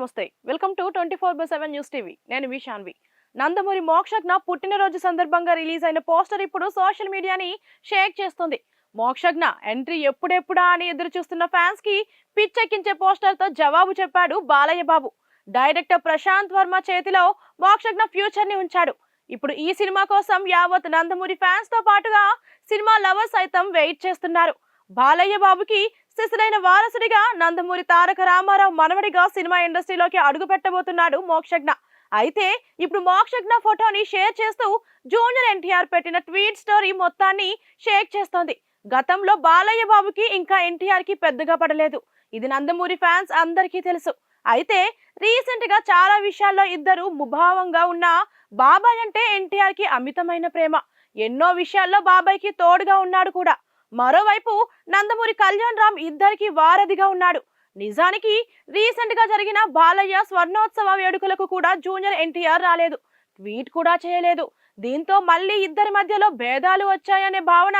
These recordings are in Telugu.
నమస్తే వెల్కమ్ టు 24/7 న్యూస్ టీవీ నేను విశాన్వి నందమూరి మోక్షజ్ఞ పుట్టినరోజు సందర్భంగా రిలీజ్ అయిన పోస్టర్ ఇప్పుడు సోషల్ మీడియాని షేక్ చేస్తుంది మోక్షజ్ఞ ఎంట్రీ ఎప్పుడెప్పుడా అని ఎదురు చూస్తున్న ఫ్యాన్స్ కి పిచ్చెక్కించే పోస్టర్ తో జవాబు చెప్పాడు బాలయ్య బాబు డైరెక్టర్ ప్రశాంత్ వర్మ చేతిలో మోక్షజ్ఞ ఫ్యూచర్ ని ఉంచాడు ఇప్పుడు ఈ సినిమా కోసం యావత్ నందమూరి ఫ్యాన్స్ తో పాటుగా సినిమా లవర్స్ సైతం వెయిట్ చేస్తున్నారు బాలయ్య బాబుకి సిసలైన వారసుడిగా నందమూరి తారక రామారావు మనవడిగా సినిమా ఇండస్ట్రీలోకి అడుగు పెట్టబోతున్నాడు మోక్షజ్ఞ అయితే ఇప్పుడు మోక్షజ్ఞ ఫోటోని షేర్ చేస్తూ జూనియర్ ఎన్టీఆర్ పెట్టిన ట్వీట్ స్టోరీ మొత్తాన్ని షేక్ చేస్తోంది గతంలో బాలయ్య బాబుకి ఇంకా ఎన్టీఆర్ కి పెద్దగా పడలేదు ఇది నందమూరి ఫ్యాన్స్ అందరికీ తెలుసు అయితే రీసెంట్ గా చాలా విషయాల్లో ఇద్దరు ముభావంగా ఉన్న బాబాయ్ అంటే ఎన్టీఆర్ కి అమితమైన ప్రేమ ఎన్నో విషయాల్లో బాబాయ్ కి తోడుగా ఉన్నాడు కూడా మరోవైపు నందమూరి కళ్యాణ్ రామ్ ఇద్దరికి వారధిగా ఉన్నాడు నిజానికి రీసెంట్ గా జరిగిన బాలయ్య స్వర్ణోత్సవ వేడుకలకు కూడా జూనియర్ ఎన్టీఆర్ రాలేదు ట్వీట్ కూడా చేయలేదు దీంతో మళ్ళీ ఇద్దరి మధ్యలో భేదాలు వచ్చాయనే భావన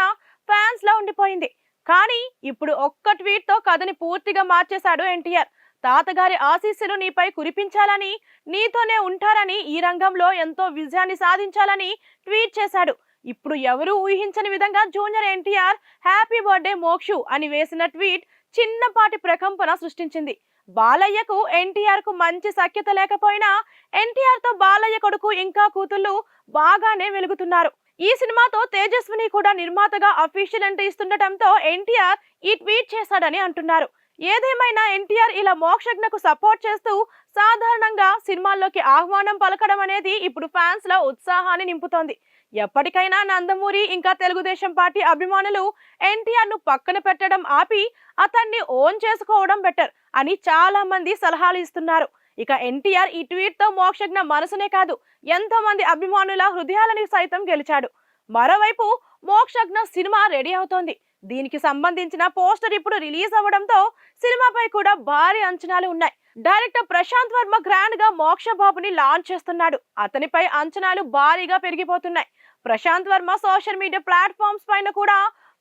ఫ్యాన్స్ లో ఉండిపోయింది కానీ ఇప్పుడు ఒక్క ట్వీట్ తో కథని పూర్తిగా మార్చేశాడు ఎన్టీఆర్ తాతగారి ఆశీస్సులు నీపై కురిపించాలని నీతోనే ఉంటారని ఈ రంగంలో ఎంతో విజయాన్ని సాధించాలని ట్వీట్ చేశాడు ఇప్పుడు ఎవరు ఊహించని విధంగా junior NTR happy birthday Mokshu అని వేసిన ట్వీట్ చిన్నపాటి ప్రకంపన సృష్టించింది బాలయ్యకు ఎన్టీఆర్ కు మంచి సఖ్యత లేకపోయినా ఎన్టీఆర్ తో బాలయ్య కొడుకు ఇంకా కూతుళ్ళు బాగానే వెలుగుతున్నారు ఈ సినిమాతో తేజస్విని కూడా నిర్మాతగా అఫీషియల్ ఎంట్రీ ఇస్తుండటంతో ఎన్టీఆర్ ఈ ట్వీట్ చేశాడని అంటున్నారు ఏదేమైనా ఎన్టీఆర్ ఇలా మోక్షజ్ఞకు సపోర్ట్ చేస్తూ సాధారణంగా సినిమాల్లోకి ఆహ్వానం పలకడం అనేది ఇప్పుడు ఫ్యాన్స్ లో ఉత్సాహాన్ని నింపుతోంది ఎప్పటికైనా నందమూరి ఇంకా తెలుగుదేశం పార్టీ అభిమానులు ఎన్టీఆర్ ను పక్కన పెట్టడం ఆపి అతన్ని ఓన్ చేసుకోవడం బెటర్ అని చాలా మంది సలహాలు ఇస్తున్నారు ఇక ఎన్టీఆర్ ఈ ట్వీట్ తో మోక్షజ్ఞ మనసునే కాదు ఎంతో మంది అభిమానుల హృదయాలని సైతం గెలిచాడు మరోవైపు మోక్షజ్ఞ సినిమా రెడీ అవుతోంది దీనికి సంబంధించిన పోస్టర్ ఇప్పుడు రిలీజ్ అవ్వడంతో సినిమాపై కూడా భారీ అంచనాలు ఉన్నాయి డైరెక్టర్ ప్రశాంత్ వర్మ గ్రాండ్ గా మోక్ష బాబుని లాంచ్ చేస్తున్నాడు అతనిపై అంచనాలు భారీగా పెరిగిపోతున్నాయి Prashanth Varma social media platforms పైన కూడా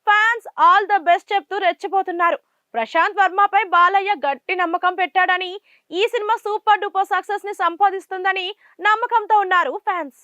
ఫ్యాన్స్ ఆల్ ద బెస్ట్ చెప్తూ రెచ్చిపోతున్నారు ప్రశాంత్ వర్మపై బాలయ్య గట్టి నమ్మకం పెట్టాడని ఈ సినిమా సూపర్ డూపర్ సక్సెస్ ని సంపాదిస్తుందని నమ్మకంతో ఉన్నారు ఫ్యాన్స్